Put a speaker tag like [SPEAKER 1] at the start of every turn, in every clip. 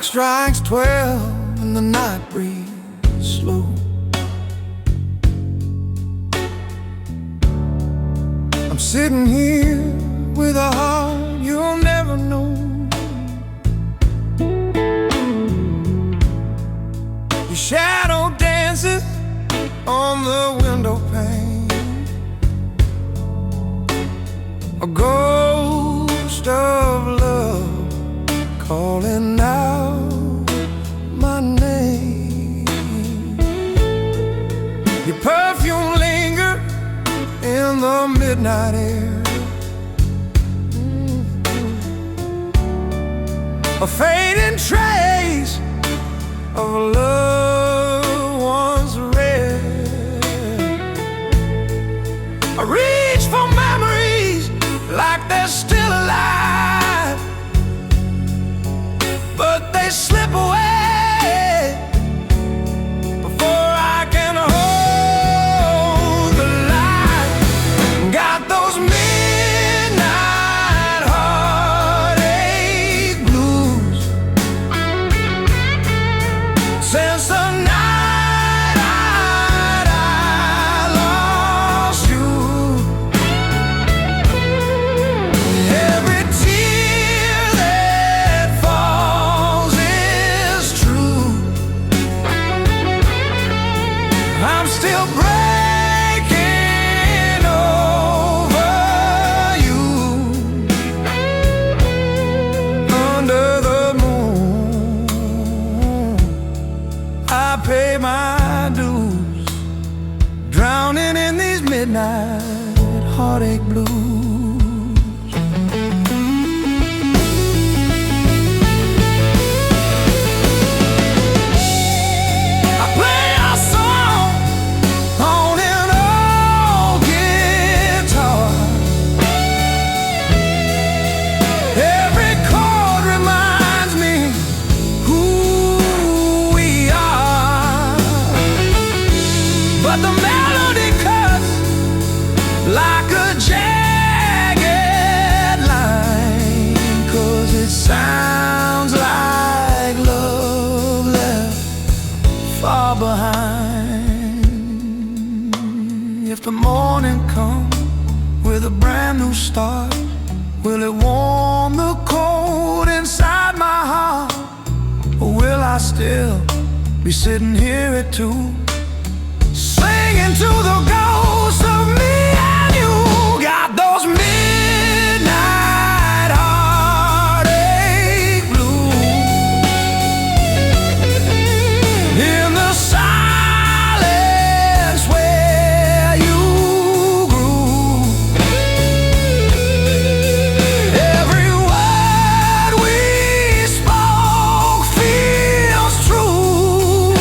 [SPEAKER 1] strikes 12 and the night breeze slow. I'm sitting here with a heart you'll never know. Your shadow dances on the window pane, a ghost of love calling out my name. Your perfume lingers in the midnight air, a fading trace of a loved one's rare. I reach for memories like they're still alive, but they slip away before I can hold the light. Got those midnight heartache blues since the night I lost you. Every tear that falls is true. I'm still breaking over you under the moon. I pay my dues, drowning in these midnight heartache blues. I play a song on an old guitar. Every chord reminds me who we are, but the melody cuts like a jagged line, 'cause it sounds like love left far behind. If the morning comes with a brand new start, will it warm the cold inside my heart? Or will I still be sitting here at 2, singing to the ghosts of me and you? Got those midnight heartache blues in the silence where you grew. Every word we spoke feels true.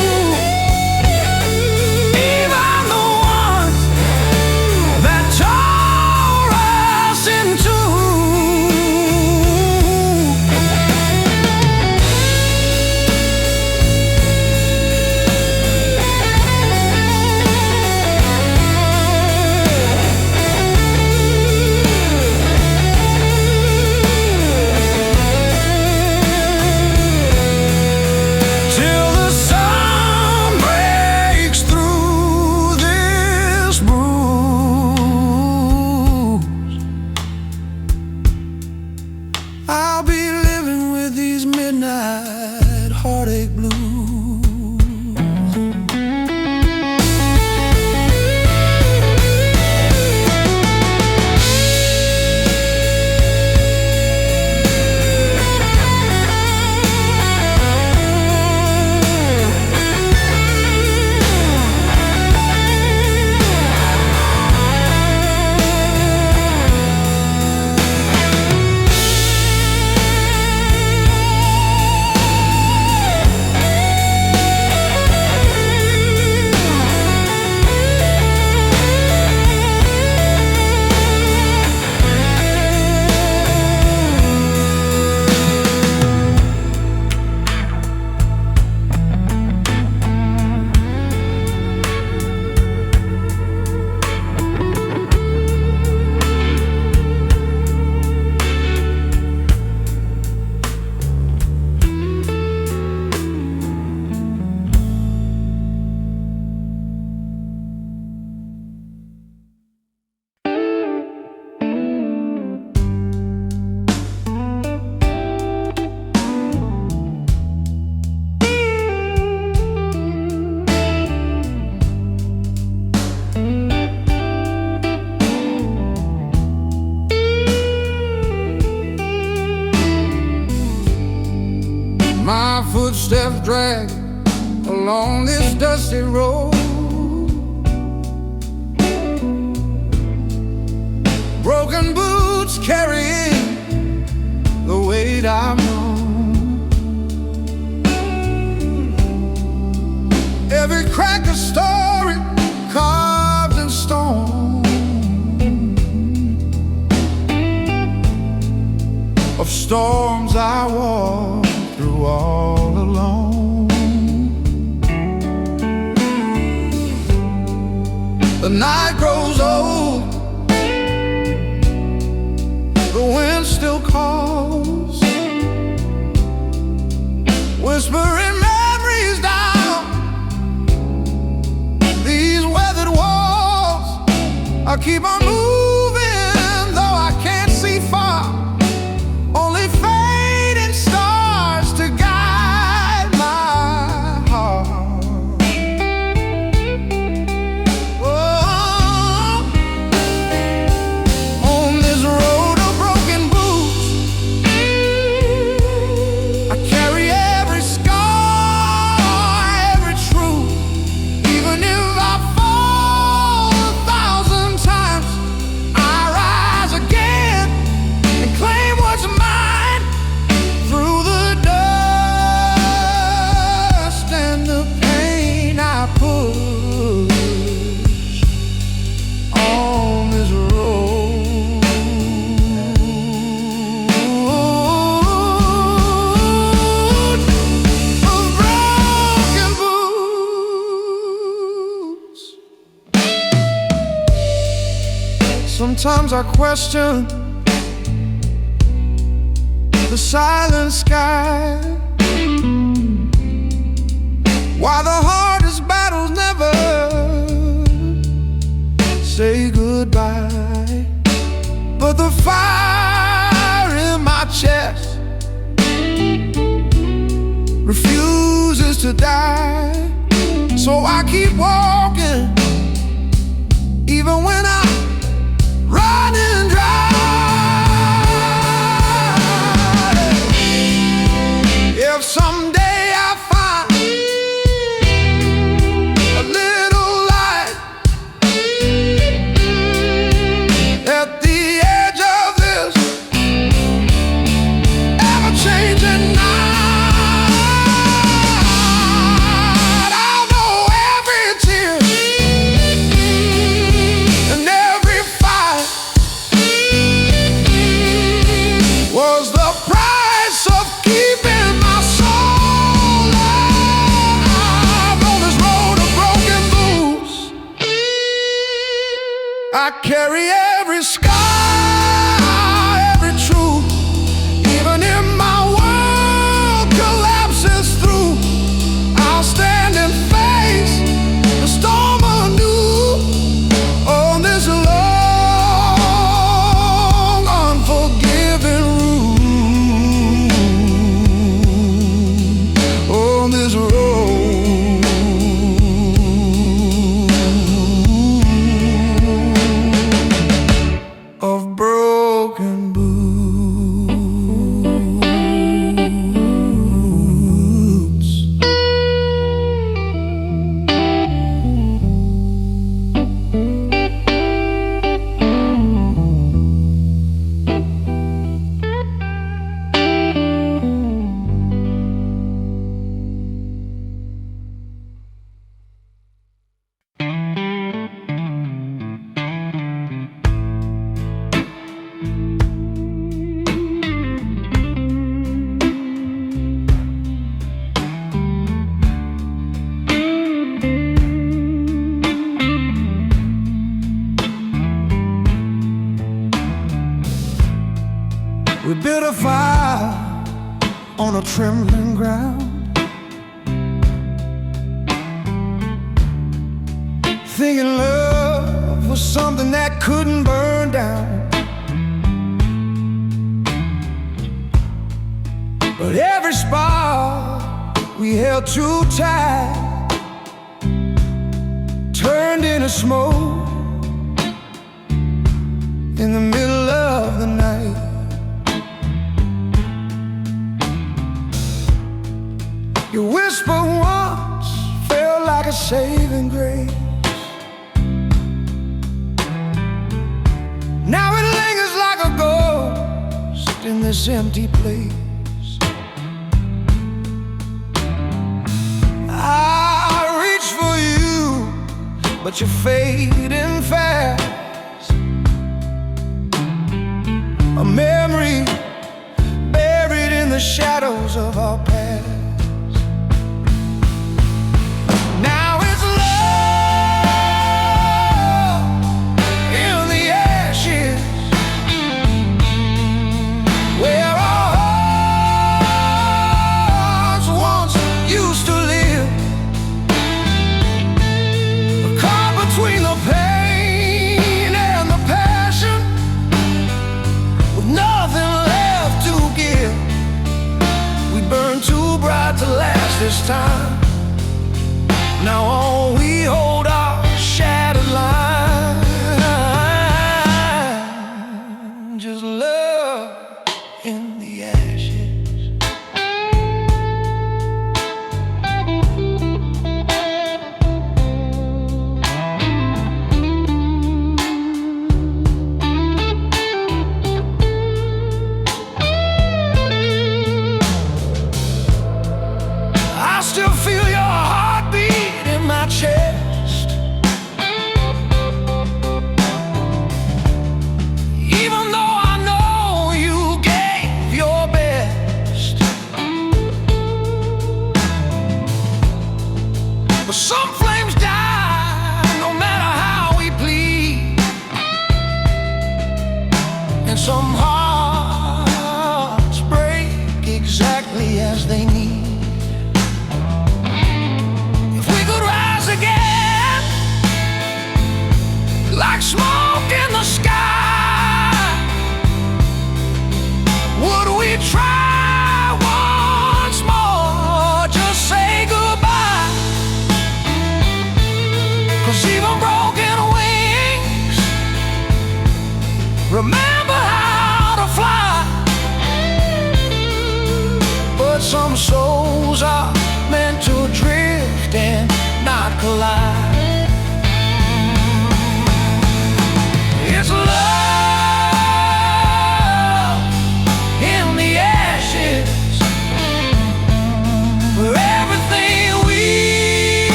[SPEAKER 1] footsteps drag along this dusty road. Broken boots carrying the weight I've known. Every crack a story carved in stone, of storms I walked through all alone. The night grows old, the wind still calls, whispering memories down these weathered walls. I keep on moving, though I can't see far, only fading stars to guide my heart. Oh, on this road of broken boots, I carry every scar, every truth. Even if I fall 1,000 times, I rise again and claim what's mine through the dust and the pain I push on this road of broken boots. Sometimes I question the silent sky, why the hardest battles never say goodbye. But the fire in my chest refuses to die, so I keep walking even when I'm running dry. If someday I find a little light at the edge of this ever-changing night, I'll know every tear and every fight was the price of keeping my soul alive. On this road of broken boots, I carry every scar, every truth. Even if my world collapses through, I'll stand and face the storm anew on this long, unforgiving route, on this road of broken boots. We built a fire on a trembling ground, thinking love was something that couldn't burn down. But every spark we held too tight turned into smoke in the middle of the night. You saving grace. Now it lingers like a ghost in this empty place. I reach for you, but you're fading fast. A memory buried in the shadows of our past. Now it's love in the ashes, where our hearts once used to live. Caught between the pain and the passion, with nothing left to give. We burn too bright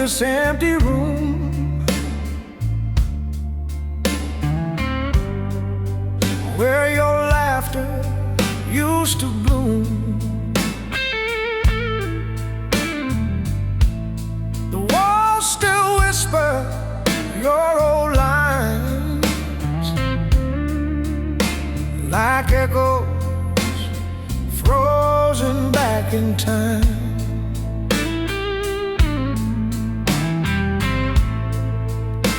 [SPEAKER 1] this empty room where your laughter used to bloom. The walls still whisper your old lines like echoes frozen back in time.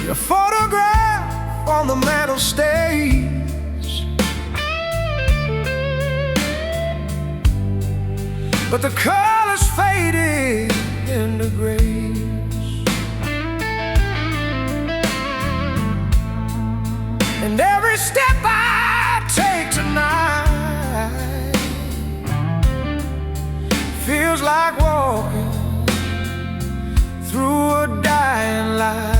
[SPEAKER 1] Your photograph on the mantel stays, but the colors faded into grays. And every step I take tonight feels like walking through a dying light.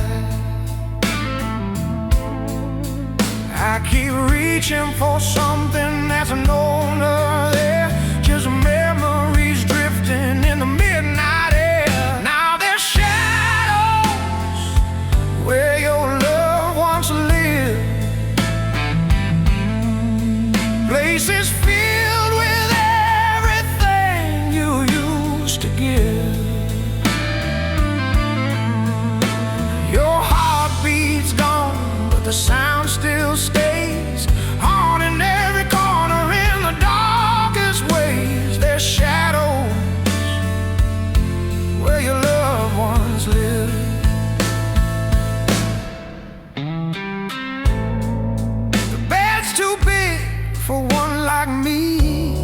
[SPEAKER 1] I keep reaching for something that's no longer there, just memories drifting in the midnight air. Now there's shadows where your love once lived, places filled with everything you used to give. Your heartbeat's gone, but the sound still stays, haunting every corner in the darkest ways. There's shadows where your loved ones live. The bed's too big for one like me,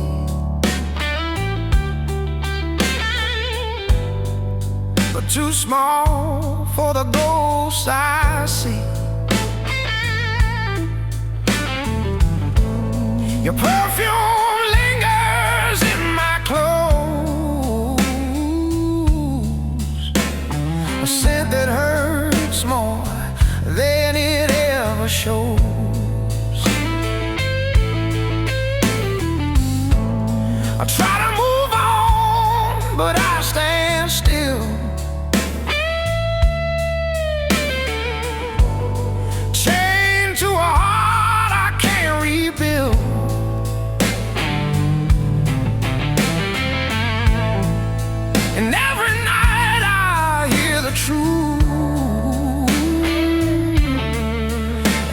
[SPEAKER 1] but too small for the ghosts I see. Your perfume lingers in my clothes, a scent that hurts more than it ever shows. I try to move on, but I stand still, chained to a heart I can't rebuild. And every night I hear the truth.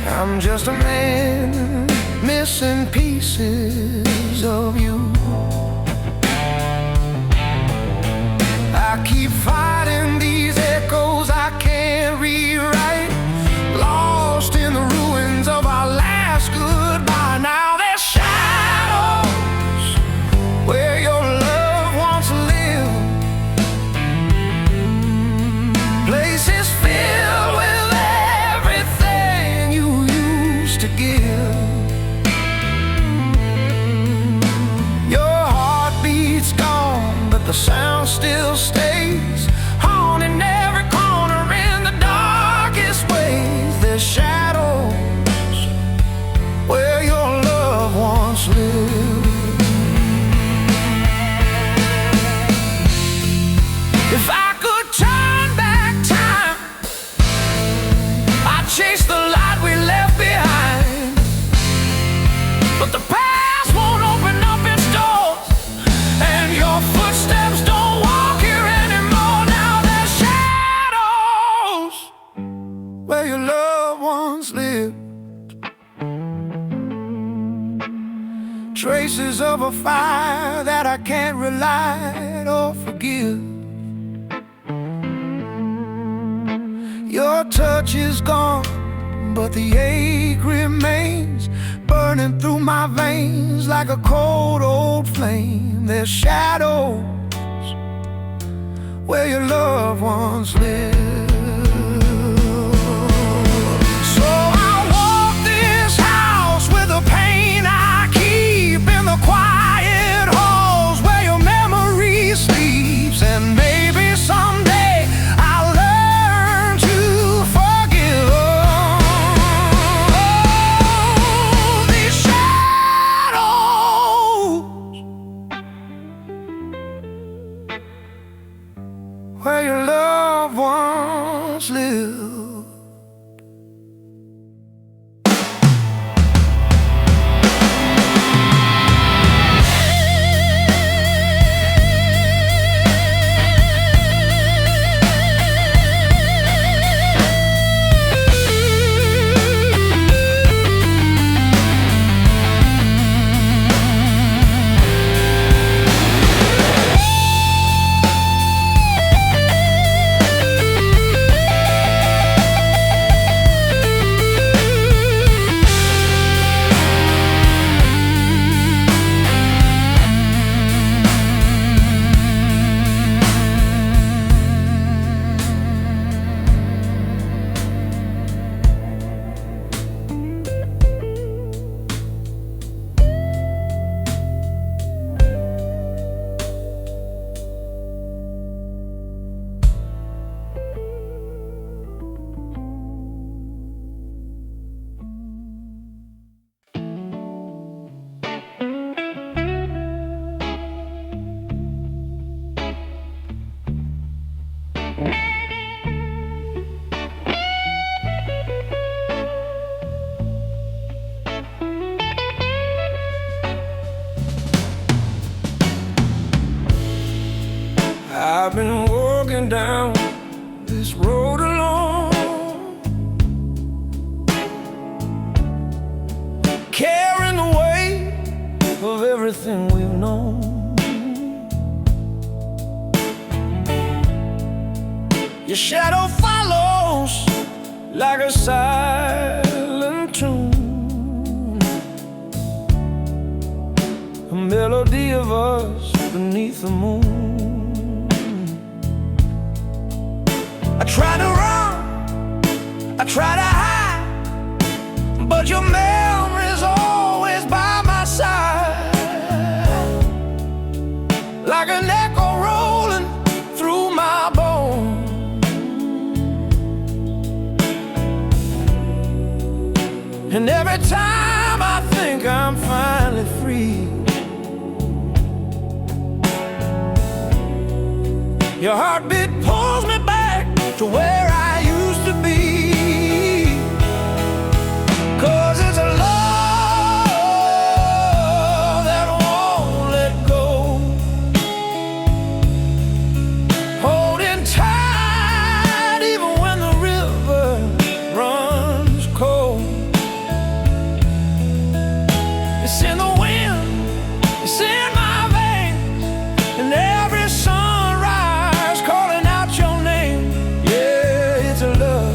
[SPEAKER 1] I'm just a man missing pieces of you. I keep fighting these echoes I can't rewrite, lost in the ruins of our last goodbye. Now there's shadows where your love once lived, places filled with everything you used to give. Your heartbeat's gone, but the sound still stays, haunting every corner in the darkest ways. There's shadows where your love once lived. If I could turn back time, I'd chase the light we left behind, but the past won't open up its doors, and your footsteps don't walk here anymore. Now there's shadows where your loved ones live, traces of a fire that I can't relight or forgive. Your touch is gone, but the ache remains, burning through my veins like a cold old flame. There's shadows where your loved ones live. So I walk this house with the pain I keep in the quiet halls where your memory sleeps, and maybe someday I'll learn to forgive. Oh, these shadows where your loved ones carrying the weight of everything we've known. Your shadow follows like a silent tune, a melody of us beneath the moon. I try to run, I try to hide, but your memory's always by my side, like an echo rolling through my bones. And every time I think I'm finally free, your heartbeat pulls me back to where I used to be. 'Cause it's a love that won't let go, holding tight even when the river runs cold. It's in the wind, it's in my veins, and every sunrise calling out your name. Yeah, it's a love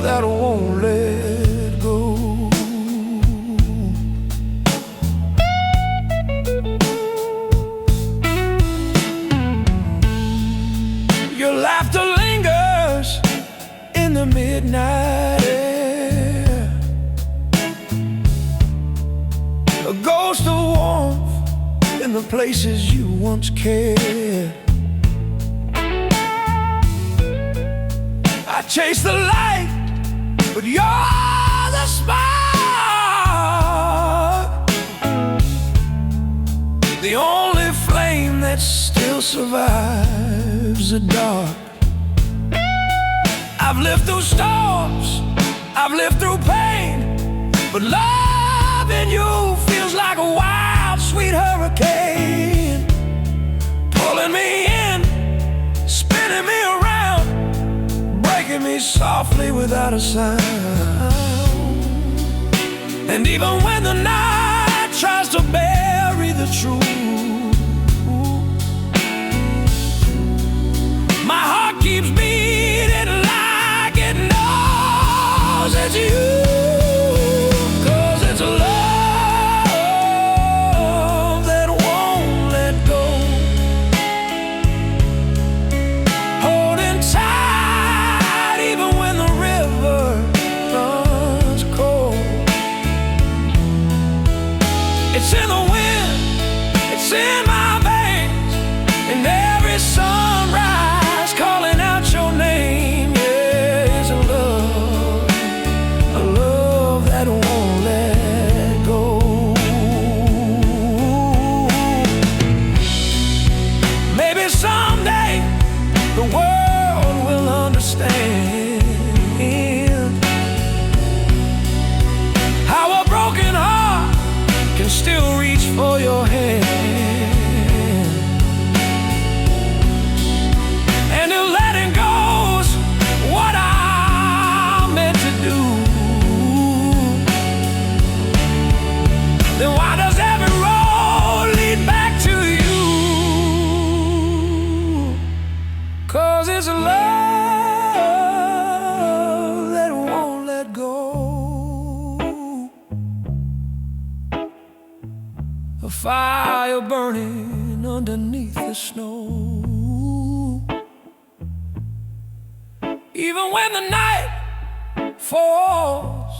[SPEAKER 1] that won't let go. Your laughter lingers in the midnight air, a ghost of warmth in the places you once cared. I chase the light, but you're the spark, the only flame that still survives the dark. I've lived through storms, I've lived through pain, but loving you feels like a wild, sweet hurricane, pulling me in, spinning me around, breaking me softly without a sound. And even when the night tries to bury the truth, my heart keeps beating like it knows it's you. 'Cause it's a love that won't let go, holding tight even when the river runs cold. It's in the wind, it's in my veins, and every sunrise calling out your name. Yeah, it's a love that won't let go. Maybe someday the world will understand how a broken heart can still reach for your hand. And if letting go's what I'm meant to do, then why does every road lead back to you? 'Cause it's a love that won't let go, a fire burning underneath the snow. Even when the night falls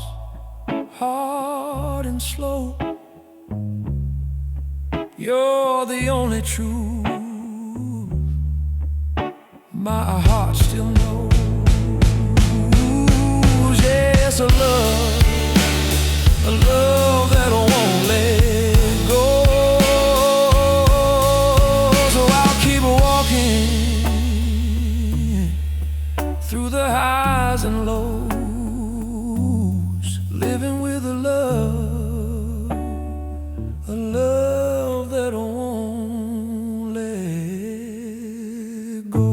[SPEAKER 1] hard and slow, you're the only truth my heart still knows. Yes, a love that won't let go. So I'll keep walking through the highs and lows, living with a love that won't let go.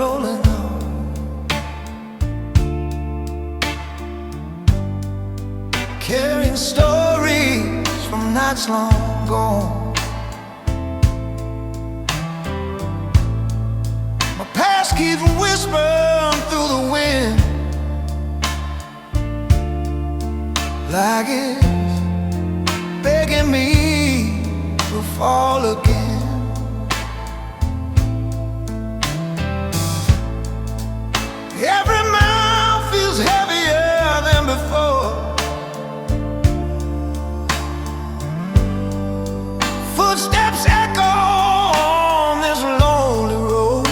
[SPEAKER 1] rolling on, carrying stories from nights long gone. My past keeps whispering through the wind, like it's begging me to fall again. Every mile feels heavier than before. Footsteps echo on this lonely road.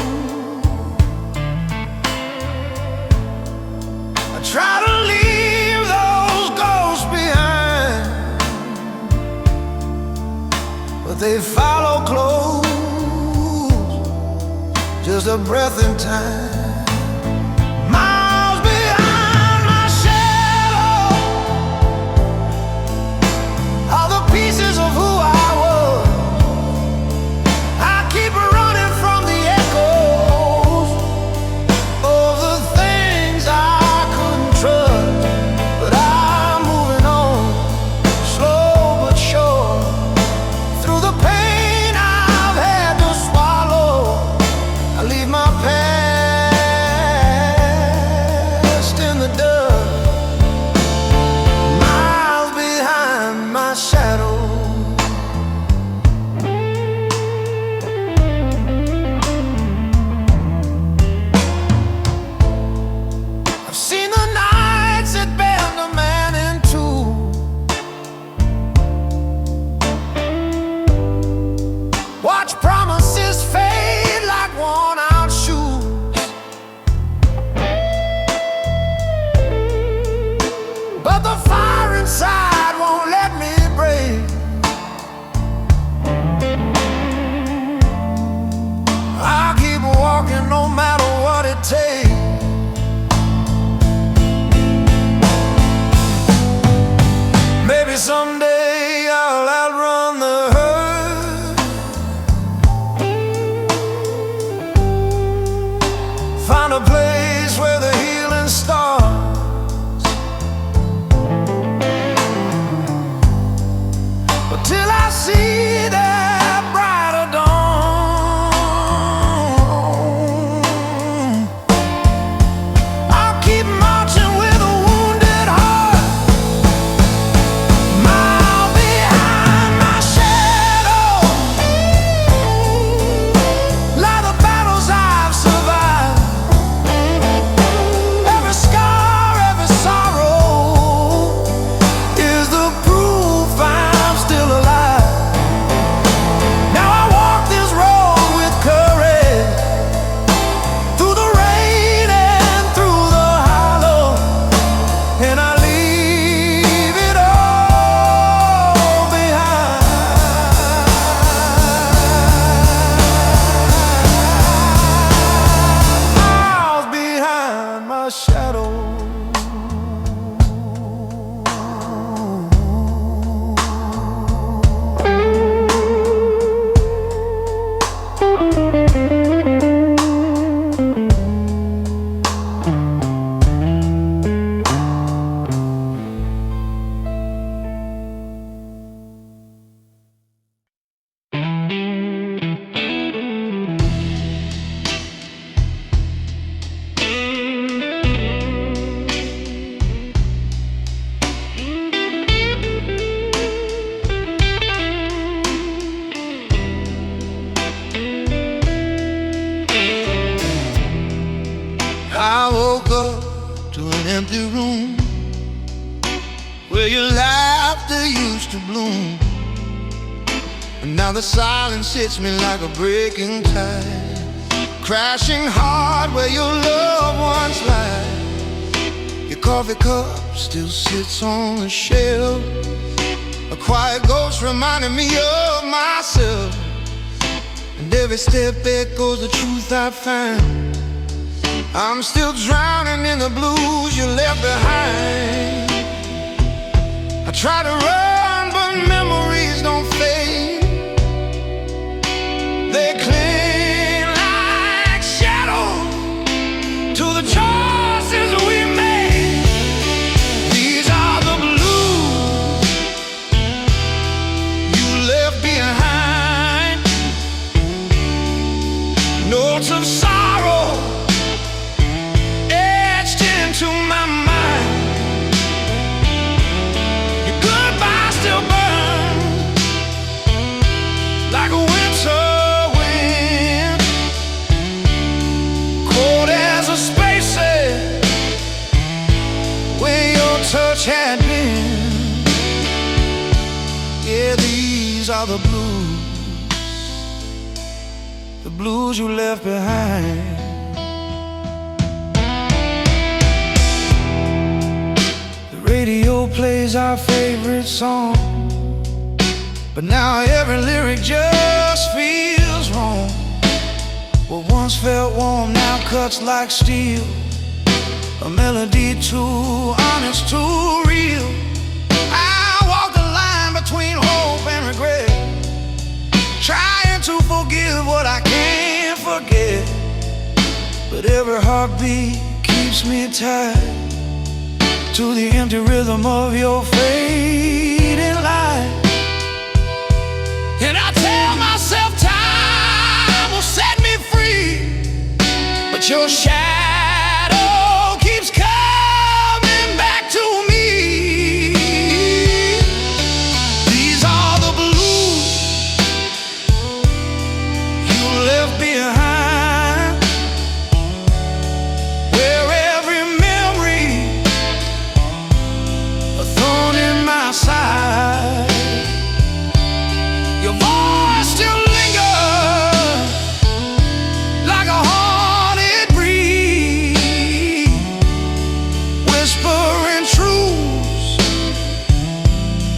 [SPEAKER 1] I try to leave those ghosts behind, but they follow close, just a breath in time. Pieces of who I was, I keep running from the echoes of the things I couldn't trust. But I'm moving on, slow but sure, through the pain I've had to swallow. I leave my past in the dust, miles behind my shadow. Watch promises fade like worn-out shoes, but the fire inside won't let me break. I'll keep walking no matter what it takes. Maybe someday I'll outrun the hurt, find a place where the healing starts. But till I see that brighter dawn, I'll keep marching with a wounded heart, mile behind my shadow, like the battles I've survived. Every scar, every sorrow is the proof I'm still alive. Now I walk this road with courage, through the rain and through the hollow, and I leave it all behind. Miles behind my shadow. I woke up to an empty room where your laughter used to bloom, and now the silence hits me like a breaking tide, crashing hard where your loved ones lie. Your coffee cup still sits on the shelf, a quiet ghost reminding me of myself, and every step echoes the truth I find. I'm still drowning in the blues you left behind. I try to run, but memories don't fade. They cling like shadows Notes of sorrow etched into my mind. Your goodbye still burns like a winter wind, cold as a spaces where your touch had been. Yeah, these are the blues you left behind. The radio plays our favorite song, but now every lyric just feels wrong. What once felt warm now cuts like steel, a melody too honest, too real. I walk the line between hope and regret, trying to forgive what I can't forget. But every heartbeat keeps me tied to the empty rhythm of your fading light. And I tell myself time will set me free, but your shadow keeps coming back to me. These are the blues you left behind, where every memory a thorn in my side. Your voice still lingers like a haunted breeze, whispering truths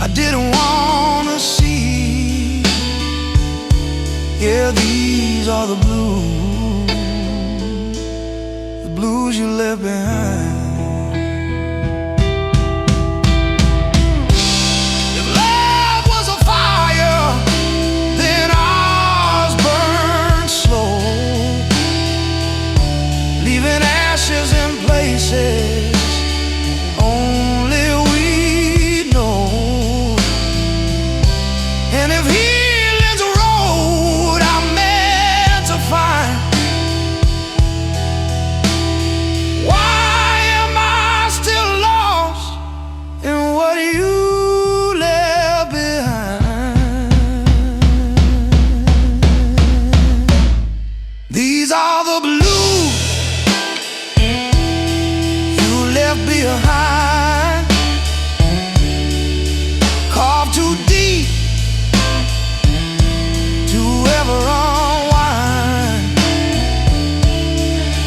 [SPEAKER 1] I didn't want to see. Yeah, these are the blues you left behind. If love was a fire, then ours burned slow, leaving ashes in places only we know. And if healing's a road I'm meant to find, why am I still lost in what you left behind? These are the blues you left behind, carved too deep to ever unwind.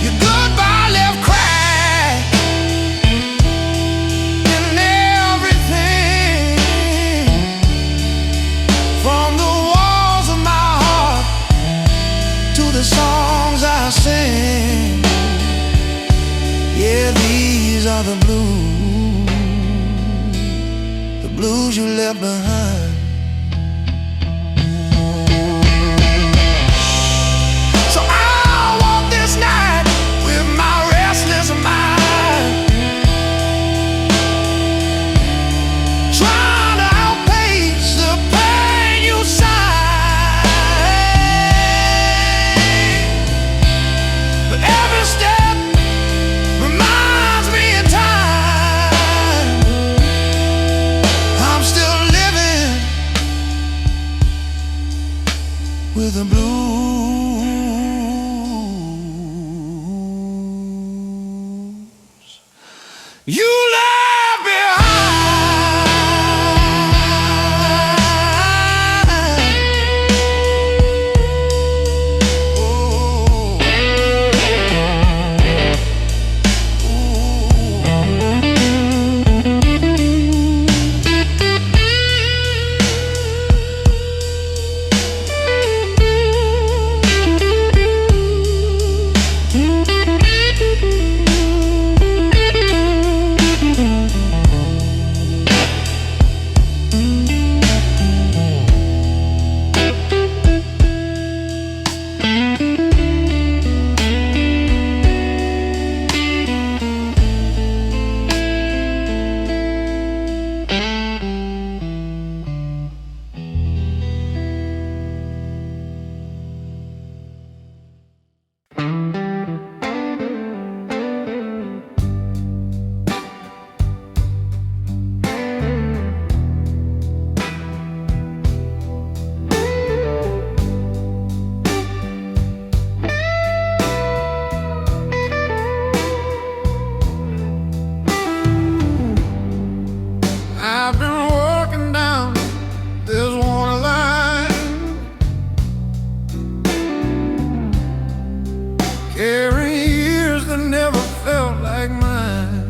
[SPEAKER 1] Your goodbye left crack in everything, from the walls of my heart to the songs I sing. Yeah, these are the blues you left behind. So I'll walk this night with my restless mind, trying to outpace the pain you sigh. But every step reminds me in time I'm still living with the blues you left behind. Oh, carrying years that never felt like mine.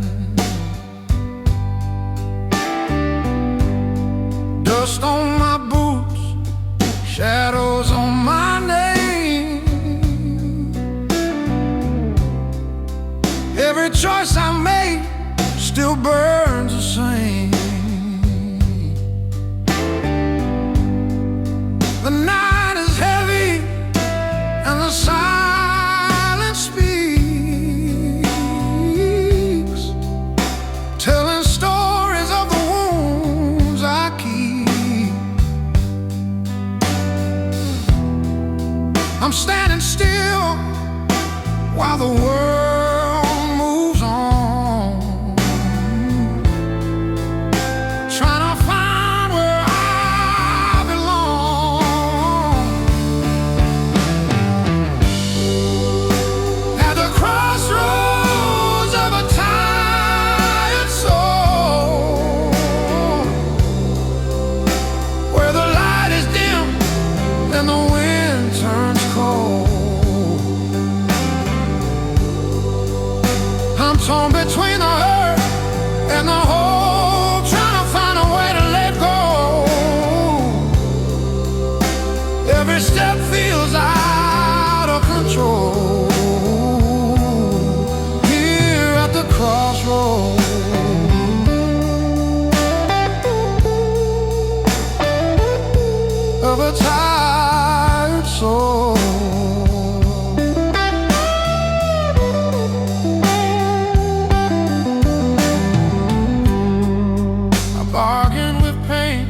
[SPEAKER 1] Dust on my boots, shadows on my name. Every choice I made still burns the same. The night is heavy and the silence speaks, telling stories of the wounds I keep. I'm standing still while the world moves on, trying to find where I belong. At the crossroads of a tired soul, where the light is dim and the wind turns cold. I'm torn between the hurt and the hope, trying to find a way to let go. Every step feels out of control. Here at the crossroads of a tired soul. Bargain with pain,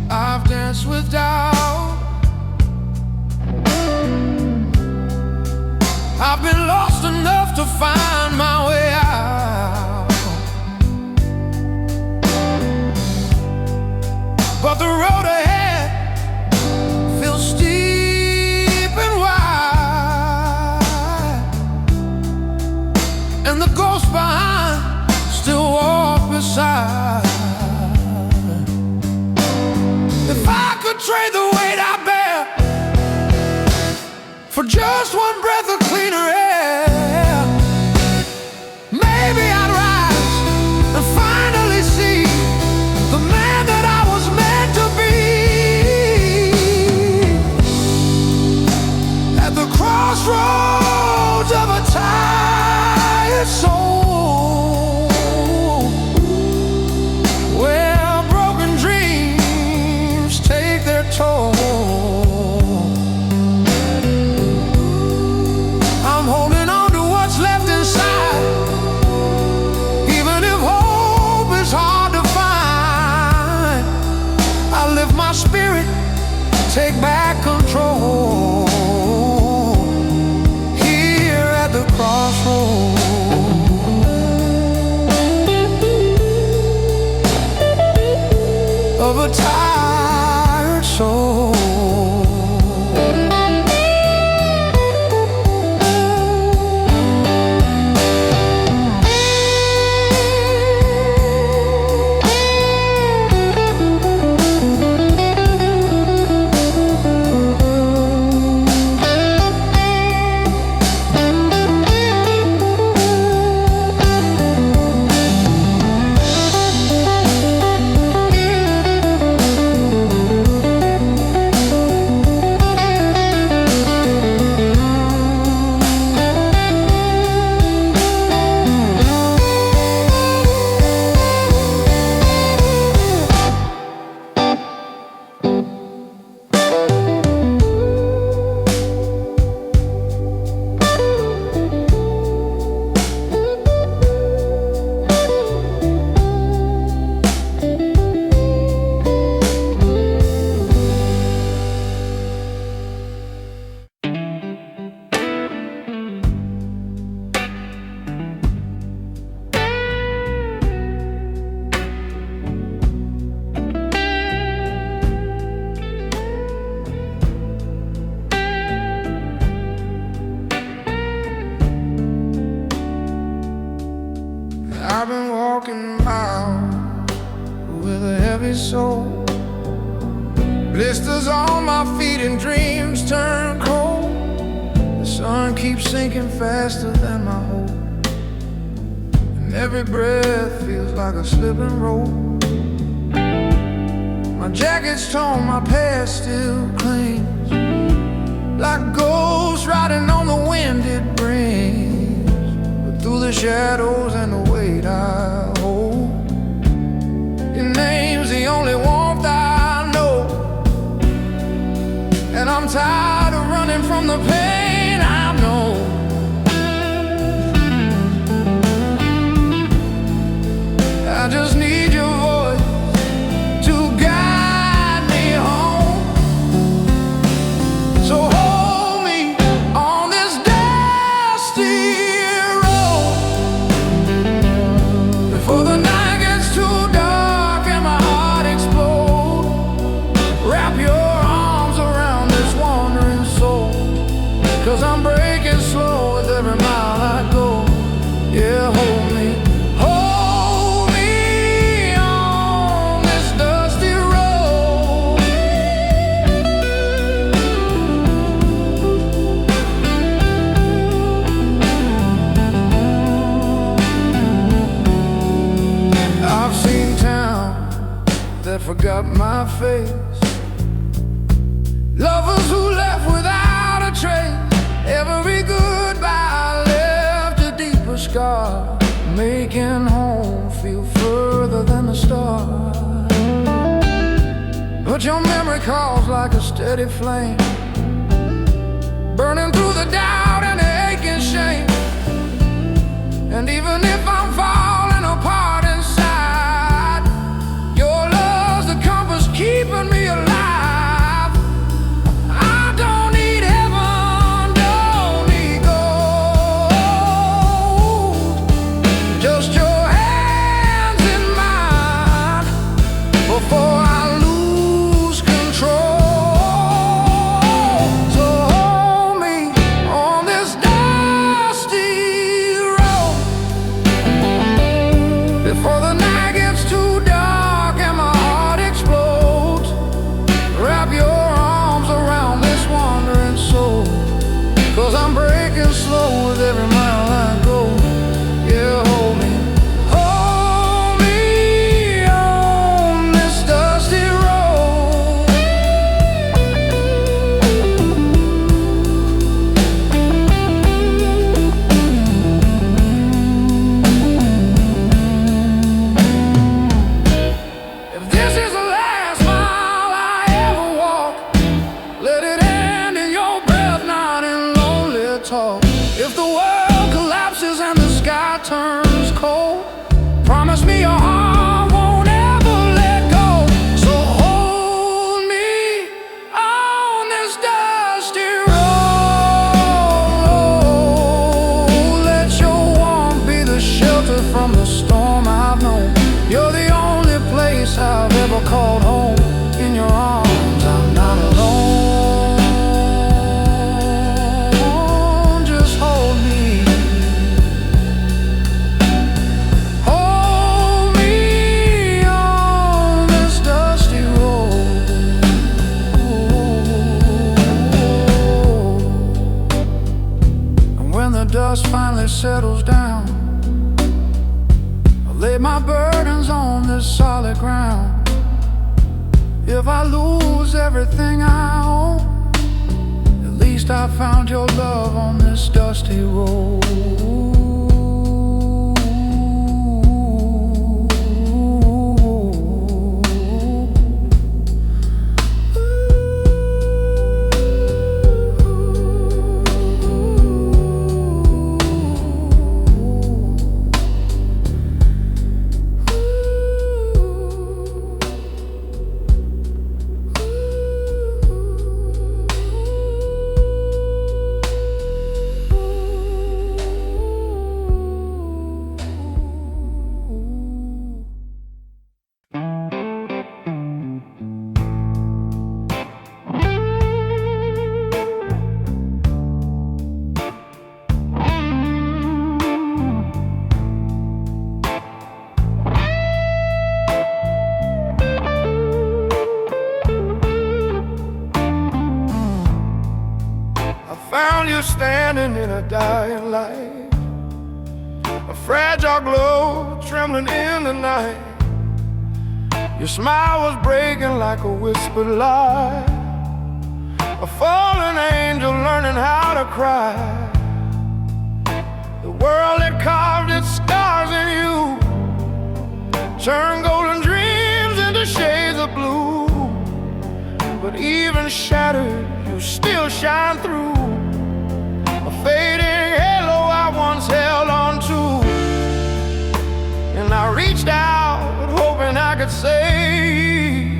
[SPEAKER 1] I've danced with doubt. I've been lost enough to find my way out, but the road ahead feels steep and wide, and the ghost behind still walk beside. If I could trade the weight I bear for just one breath of cleaner air, maybe I'd rise and finally see the man that I was meant to be. At the crossroads of a tired soul, where broken dreams take their toll. I'm holding on to what's left inside, even if hope is hard to find. I lift my spirit, take back control. Here at the crossroads of a tired soul. I've been walking miles with a heavy soul, blisters on my feet and dreams turn cold. The sun keeps sinking faster than my hope, and every breath feels like a slipping rope. My jacket's torn, my past still clings, like ghosts riding on the wind it brings. But through the shadows and the weight I hold, your name's the only warmth I know. And I'm tired of running from the pain I know. I just need your voice to guide me home. So hold me on this dusty road before the night gets too dark and my heart explodes. Wrap your arms around this wandering soul, 'cause I'm breaking slow with every mile I go. Yeah, hold me. Hold me on this dusty road. I've seen towns that forgot my face, lovers who left without a trace. Every goodbye left a deeper scar, making home feel further than the start. But your memory calls like a steady flame, burning through the doubt and the aching shame. And even if I'm falling apart inside, your love's the compass keeping me alive. I don't need heaven, don't need gold, just your hands in mine before I lose control. So hold me on this dusty road before the night gets too dark and my heart explodes. Wrap your arms around this wandering soul, 'cause I'm breaking slow with every mile I go. Yeah, hold me. Hold me on this dusty road. If this is the last mile I ever walk, let it end in your breath, not in lonely talk. If the world collapses and the sky turns cold, promise me your heart won't ever let go. So hold me on this dusty road. Let your warmth be the shelter from the storm I've known. You're the only place I've ever called home. In your arms I'm not alone. Just hold me. Hold me on this dusty road. And when the dust finally settles down, I'll lay my burdens on this solid ground. If I lose everything I own, at least I found your love on this dusty road. dying light, a fragile glow trembling in the night. Your smile was breaking like a whispered lie, a fallen angel learning how to cry. The world had carved its scars in you, turned golden dreams into shades of blue. But even shattered, you still shine through, a fading halo I once held on to. And I reached out, hoping I could say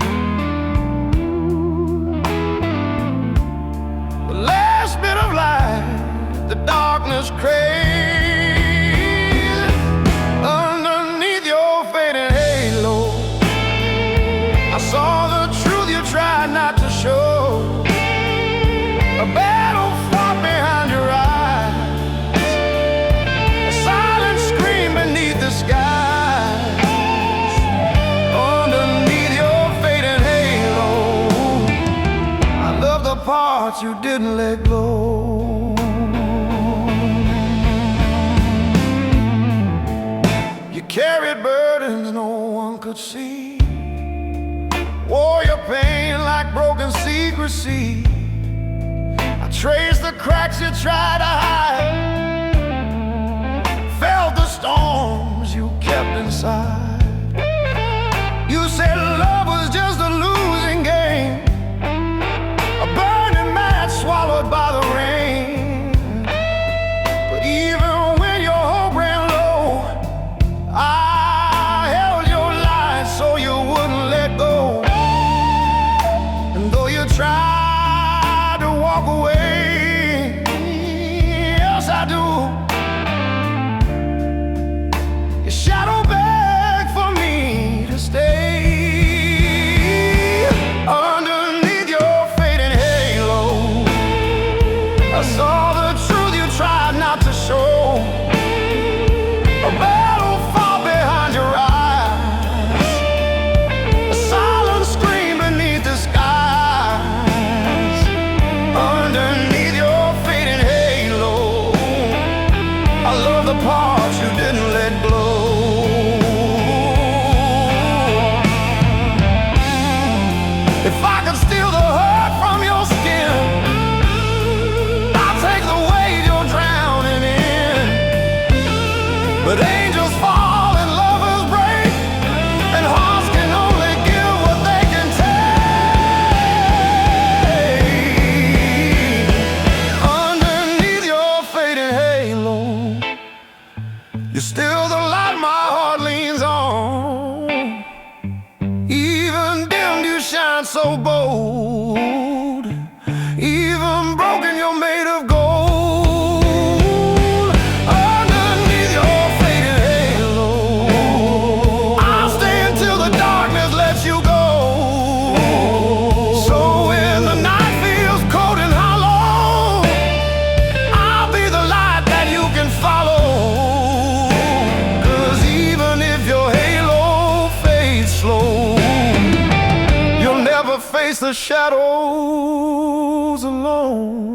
[SPEAKER 1] the last bit of light the darkness craves. Underneath your fading halo, I saw the truth you tried not to show, a battle fought behind your eyes, a silent scream beneath the skies. Underneath your fading halo, I love the parts you didn't let go. You carried burdens no one could see, wore your pain like broken secrecy. I traced the cracks you tried to hide, felt the storms you kept inside. You said love was just a losing game, a burning match swallowed by the rain. But even when your hope ran low, I held your light so you wouldn't let go. And though you tried to walk away, yes I do, your shadow begged for me to stay. Underneath your fading halo, I saw the truth you tried not to show, a battle fought behind your eyes, a silent scream beneath the skies. Underneath your fading halo, I love the parts you didn't let glow. If I could steal the hurt from your skin, I'll take the weight you're drowning in. But angels fall and lovers break, and hearts can only give what they can take. Underneath your fading halo, you're still the light my heart leans on. Even dimmed you shine so bold, even broken you're made of gold. Underneath your fading halo, I'll stay until the darkness lets you go. So when the night feels cold and hollow, I'll be the light that you can follow. 'Cause even if your halo fades slow, you'll never face the shadows alone.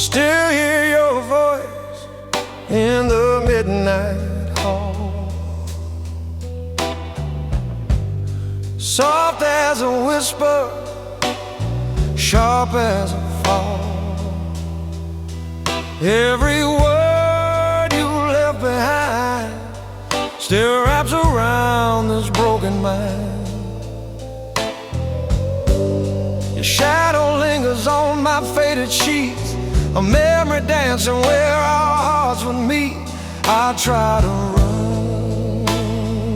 [SPEAKER 1] still hear your voice in the midnight hall, soft as a whisper, sharp as a fall. Every word you left behind still wraps around this broken mind. Your shadow lingers on my faded sheets, a memory dancing where our hearts would meet. I try to run,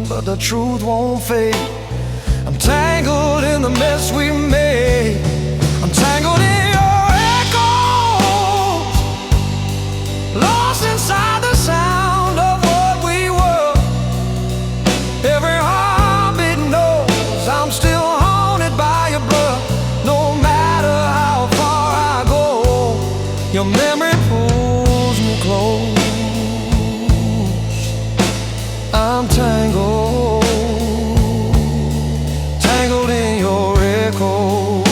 [SPEAKER 1] but the truth won't fade. I'm tangled in the mess we made. I'm tangled in your echoes, lost inside the sound of what we were. Every heartbeat knows I'm still haunted by your blood. No matter how far I go, your memory pulls me close. I'm tangled, tangled in your echo.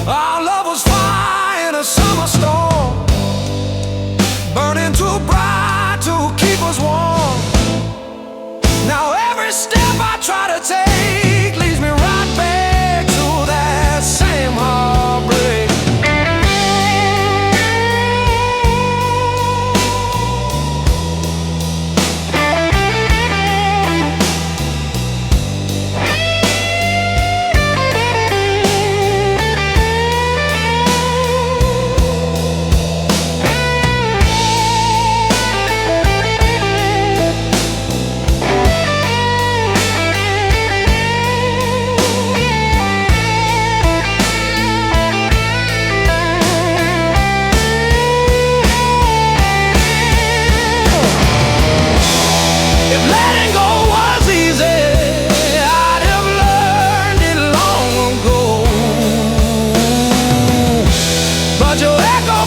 [SPEAKER 1] Our love was fire in a summer storm, burning too bright to keep us warm. Now every step I try to take leads me right back to that same heartbreak.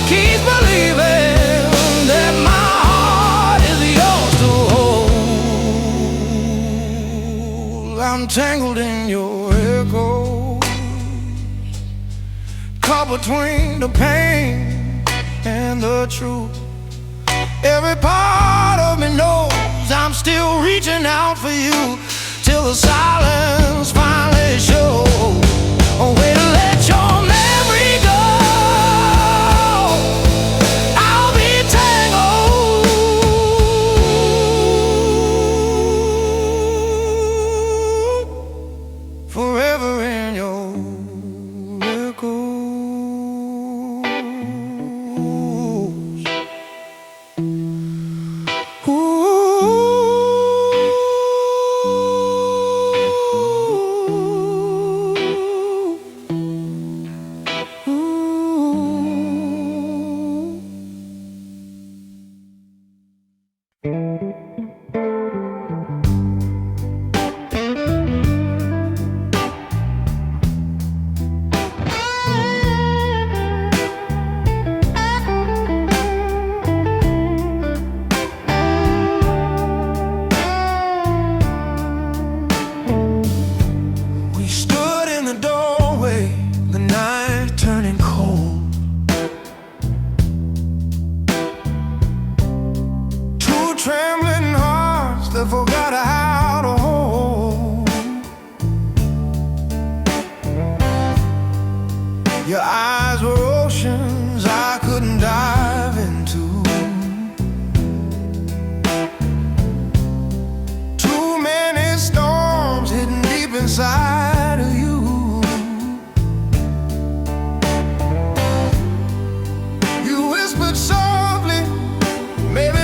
[SPEAKER 1] Keeps believing that my heart is yours to hold. I'm tangled in your echo, caught between the pain and the truth. Every part of me knows I'm still reaching out for you, till the silence finally shows a way to let your memory go. Forever in your echoes. Trembling hearts that forgot how to hold. Your eyes were oceans I couldn't dive into. Too many storms hidden deep inside of you. You whispered softly, maybe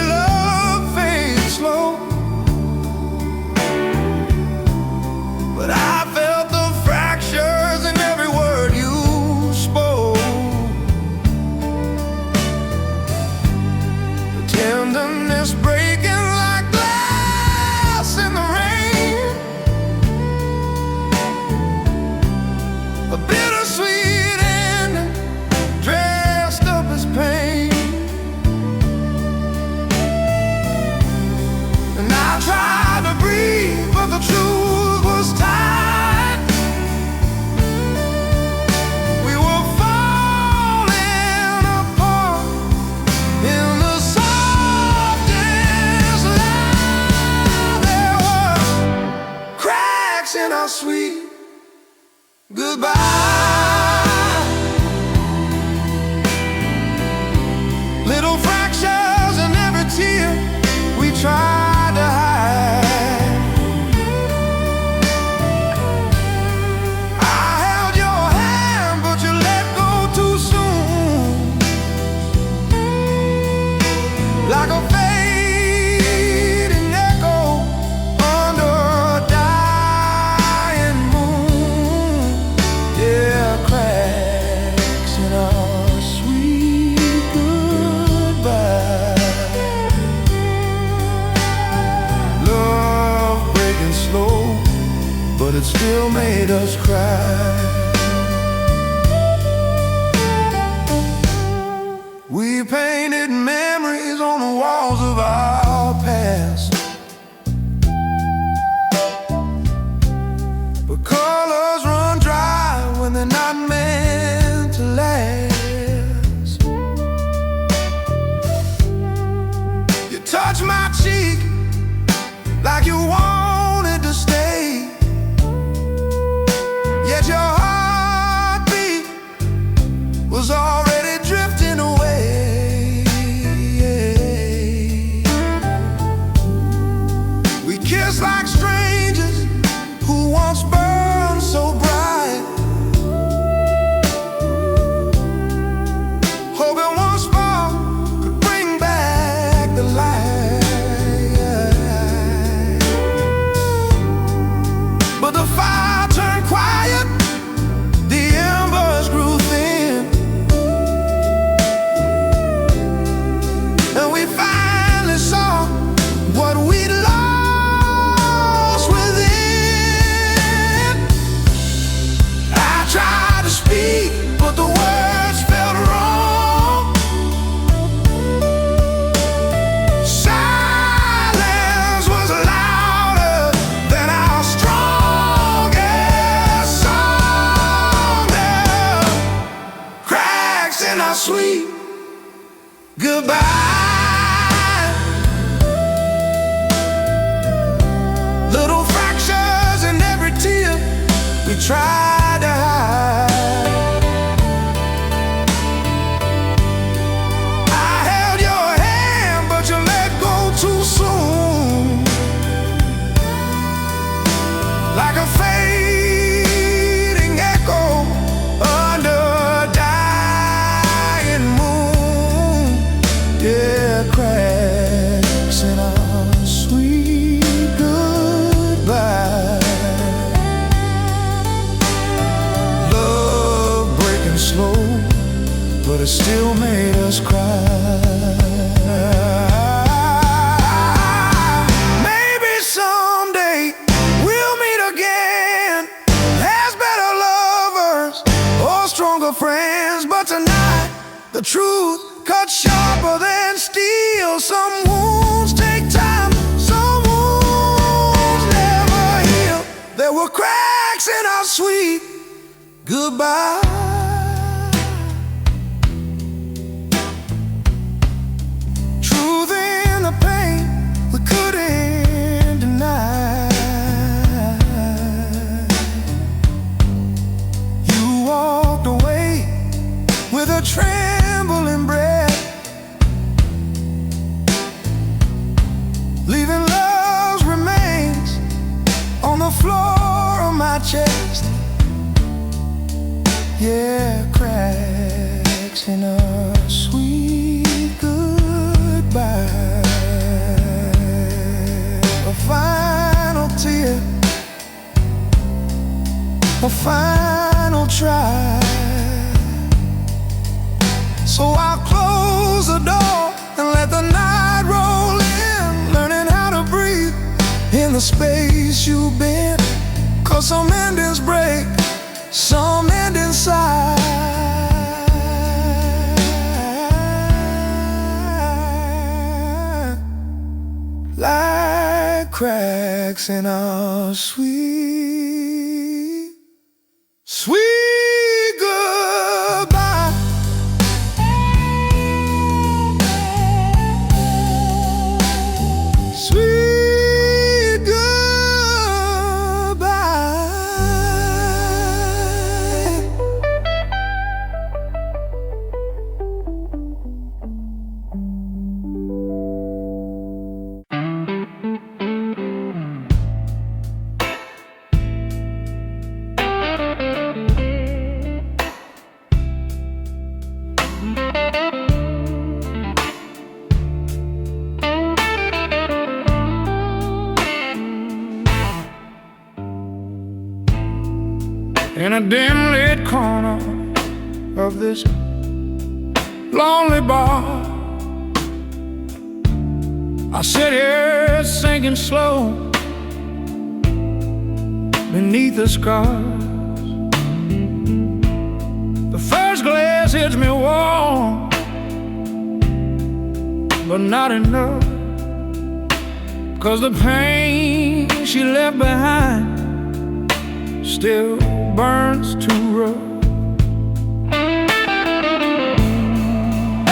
[SPEAKER 1] slow, but I felt the fractures in every word you spoke. The tenderness breaking like glass in the rain. A bittersweet ending dressed up as pain. I tried to breathe, but the truth cracks in our sweet goodbye. Little fractures in every tear we tried to hide. I held your hand, but you let go too soon. Like a fading echo under a dying moon. Yeah, cracks in our sweet goodbye. Love breaking slow, but it still made us cry. We painted memories on the walls of our past, but colors run dry when they're not meant to last. You touch my cheek like you wanted to stay, yet your heartbeat was already drifting away. We kissed like strangers who once burned so bright, hoping one spark could bring back the light. But the fire turned quiet, the embers grew thin, and we finally saw what we'd lost within. I tried to speak, but the words felt wrong. Silence was louder than our strongest song. There were cracks in our sweet goodbye. Little fractures in every tear we tried to hide. I held your hand, but you let go too soon. Like a fading echo under a dying moon. Yeah, cracks in our sweet goodbye. Love breaking slow, but it still made us cry. Maybe someday we'll meet again as better lovers or stronger friends, but tonight the truth cuts sharper than steel. Some wounds take time, some wounds never heal. There were cracks in our sweet goodbye. Truth in the pain we couldn't deny. You walked away with a trembling breath, leaving love's remains on the floor of my chest. Yeah, cracks in a sweet goodbye. A final tear, a final try. So I'll close the door and let the night roll in, learning how to breathe in the space you've been. 'Cause some endings break, some end inside, like cracks in our sweet, sweet goodbye. Sweet goodbye. in a dim lit corner of this lonely bar. I sit here sinking slow beneath the scars. The first glass hits me warm, but not enough, 'cause the pain she left behind still burns too rough.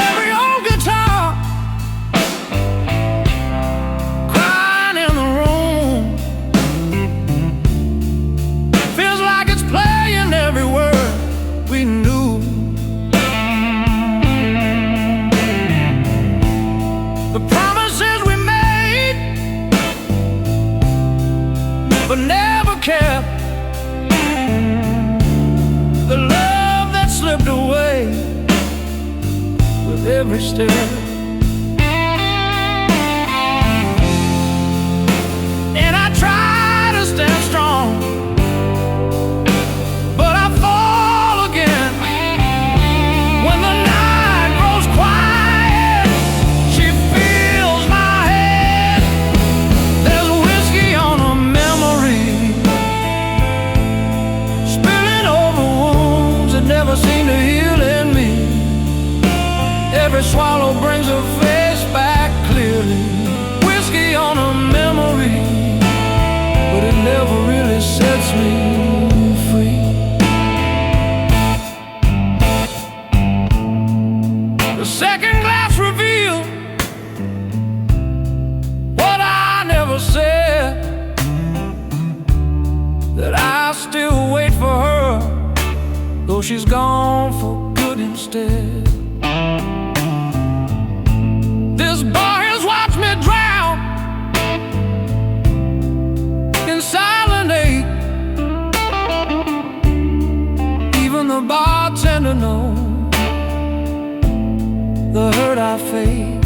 [SPEAKER 1] Every old guitar crying in the room feels like it's playing every word we knew. The promises we made but never kept, the love that slipped away with every step. And I try to stand strong, but I fall again. When the night grows quiet, she fills my head. There's whiskey on a memory, spilling over wounds that never seem to heal in me. Every swallow brings her face back clearly. Whiskey on a memory, but it never really sets me free. The second glass revealed what I never said, that I still wait for her, though she's gone for good instead. This bar has watched me drown in silent ache. Even the bartender knows the hurt I fake.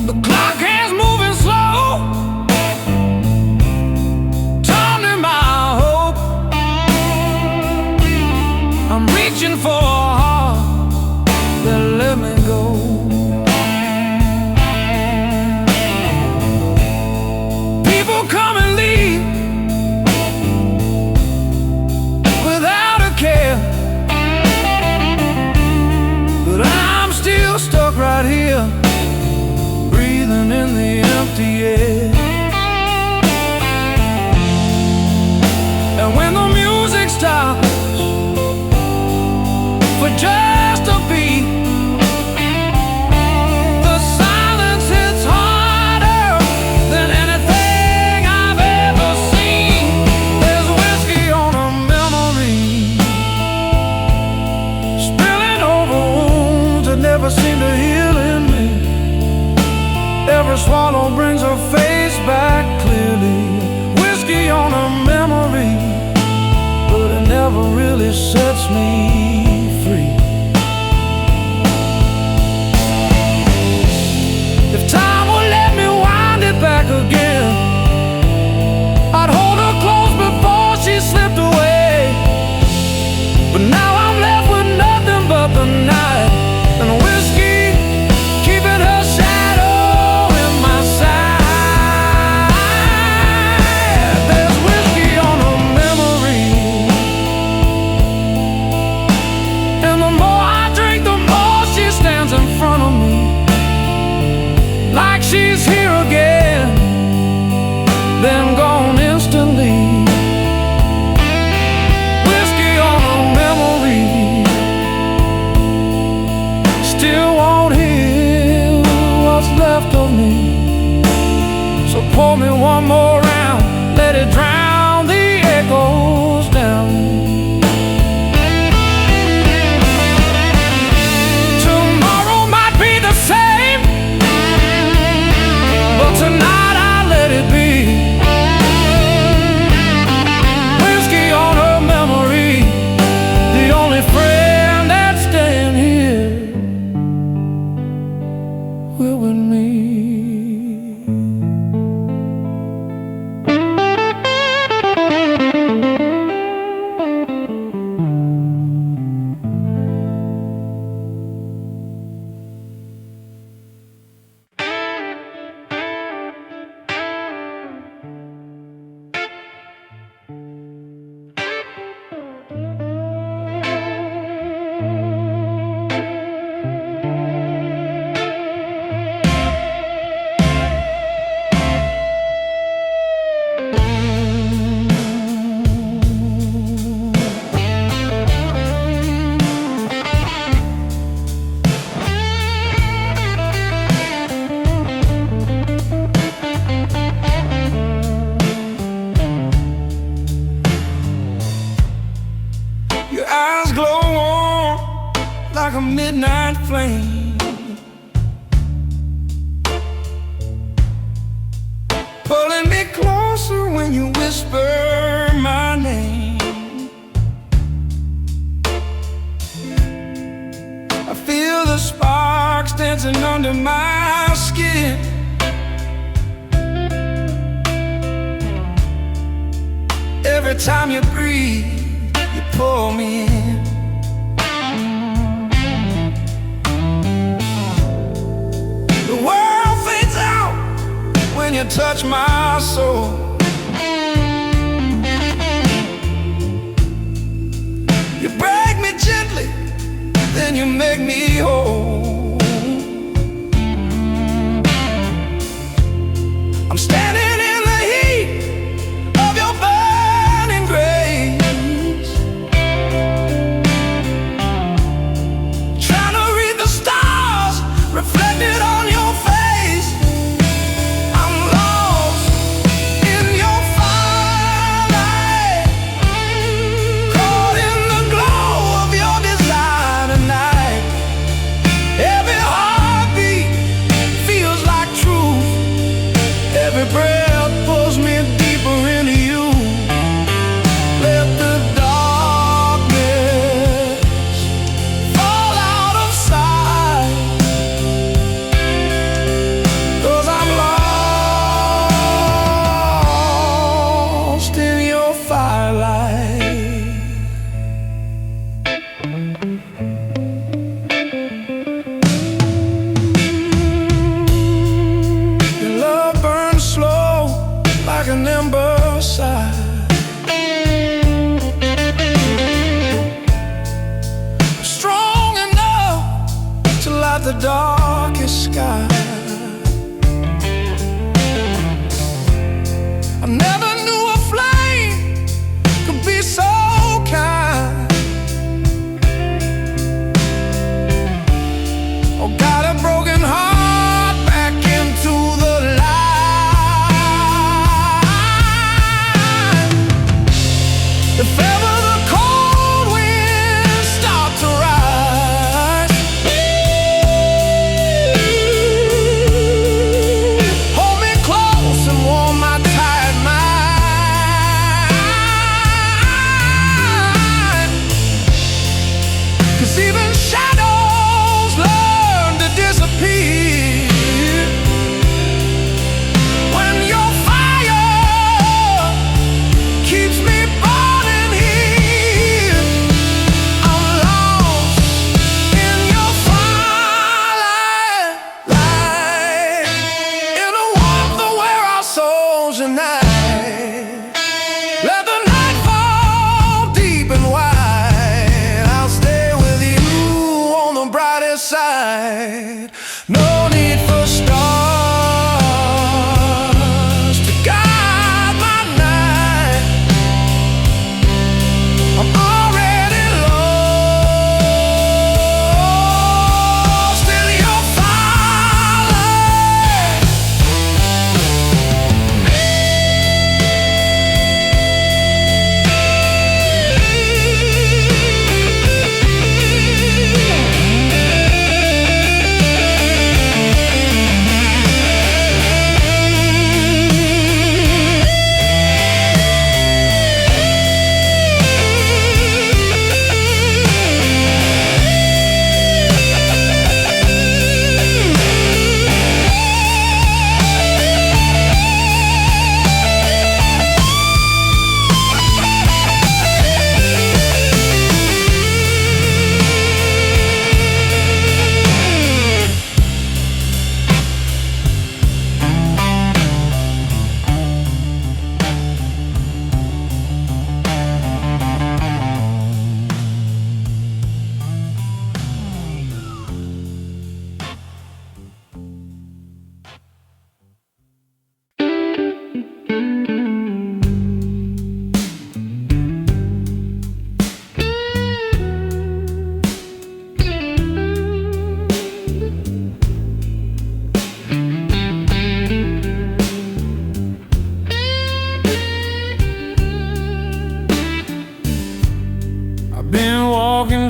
[SPEAKER 1] The clock hands moving slow, turning my hope. I'm reaching for a heart that let me go. People come and leave without a care, but I'm still stuck right here, breathing in the empty air. And when the music stops for just a beat, the silence hits harder than anything I've ever seen. There's whiskey on a memory, spilling over wounds that never seem to heal in me. Every swallow brings her face back clearly. Whiskey on a memory, but it never really sets me free. If time would let me wind it back again, I'd hold her close before she slipped away. But now I'm left with nothing but the night and whiskey keeping her shadow in my side. There's whiskey on a memory, and the more I drink, the more she stands in front of me, like she's here again, then gone instantly. Whiskey on a memory, still won't heal what's left of me. So pour me one more round, let it drown the echoes down. Tomorrow might be the same, but tonight I let it be. Whiskey on her memory, the only friend that's staying here with me. rain, pulling me closer when you whisper my name. I feel the sparks dancing under my skin. Every time you breathe, you pull me in. The world fades out when you touch my soul. You break me gently, then you make me whole. I'm standing in the heat of your burning grace, trying to read the stars reflected on your face. I'm lost in your firelight, caught in the glow of your desire tonight. Every heartbeat feels like truth. Every breath pulls me deeper into you. Let the darkness fall out of sight, 'cause I'm lost in your firelight. Your love burns slow like an ember side, strong enough to light the darkest sky. I never knew a flame could be so kind. Oh, got a broken heart back into the light. If ever the cold winds start to rise, hold me close and warm my tired mind. 'Cause even shadows learn to disappear when your fire keeps me burning here. I'm lost in your firelight, in the warmth of where our souls unite. Let the night fall deep and wide. I'll stay with you on the brightest side. No need for stars to guide my night. I'm already lost in your firelight.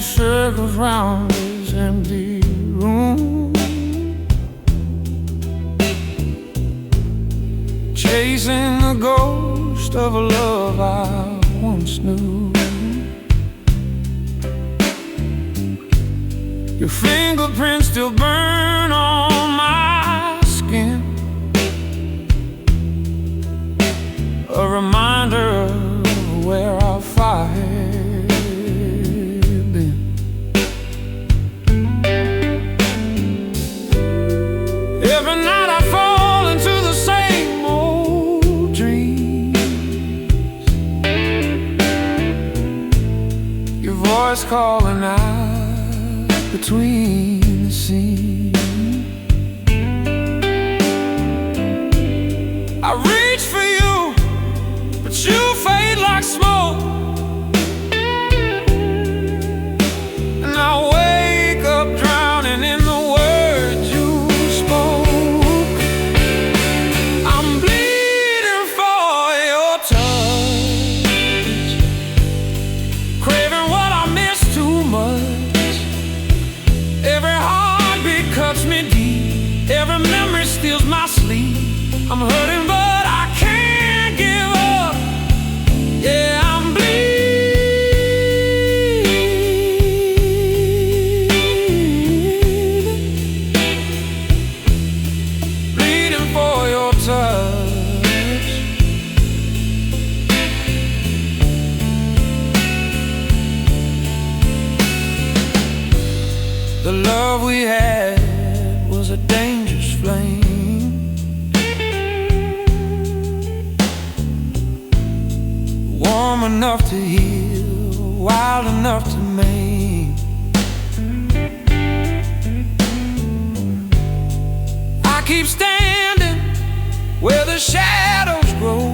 [SPEAKER 1] circles round this empty room, chasing the ghost of a love I once knew. Your fingerprints still burn on my skin, a reminder of where our fire had been. Every night I fall into the same old dreams, your voice calling out between the scenes. I reach for you, but you fade like smoke, and I wake up drowning in the words you spoke. I'm bleeding for your touch, craving what I miss too much. Every heartbeat cuts me deep, every memory steals my sleep. I'm hurting but I can't give up. Yeah, I'm bleeding for your touch. The love we had was a dangerous flame, warm enough to heal, wild enough to maim. I keep standing where the shadows grow,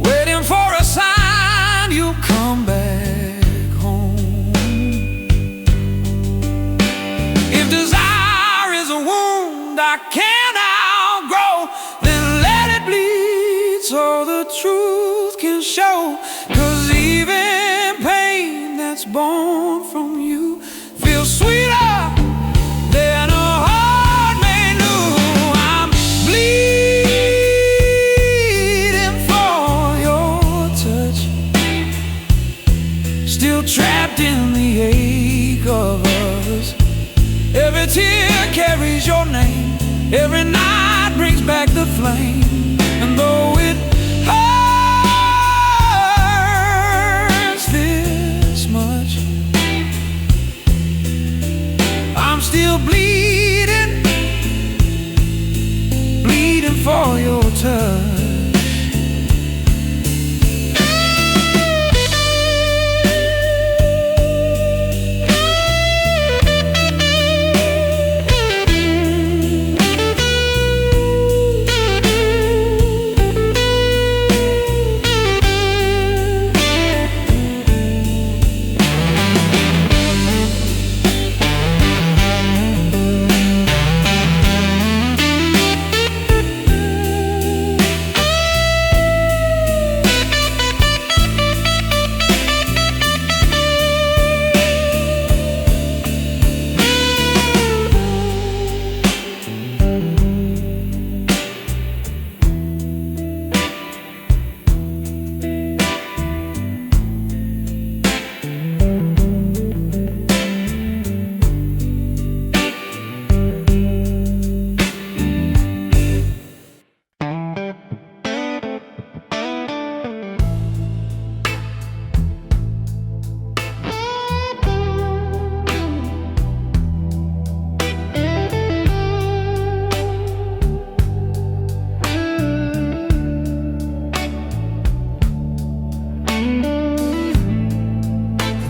[SPEAKER 1] waiting for a sign you'll come back home. If desire is a wound I can't outgrow, then let it bleed so the truth can show. 'Cause even pain that's born from you feels sweeter than a heart made new. I'm bleeding for your touch, still trapped in the ache of us. Every tear carries your name, every night brings back the flame. And though it hurts this much, I'm still bleeding, bleeding for your touch.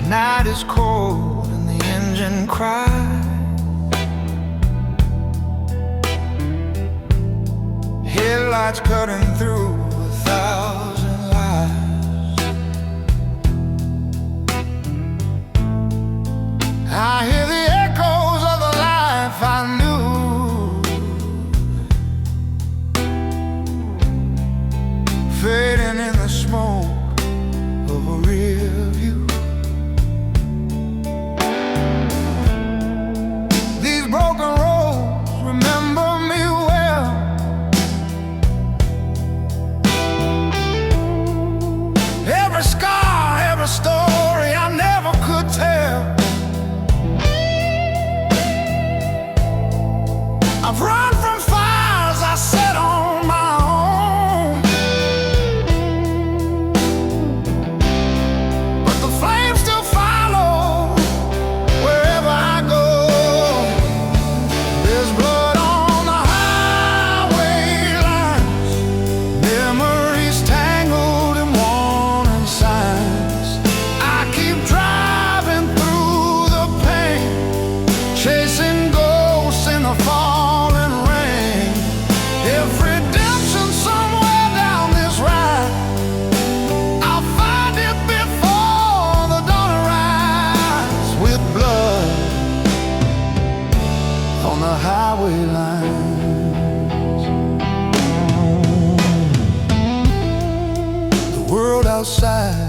[SPEAKER 1] Night is cold and the engine cries, headlights cutting through 1,000 lies. I hear the echoes of the life I knew, fading in the smoke of a rear view. outside.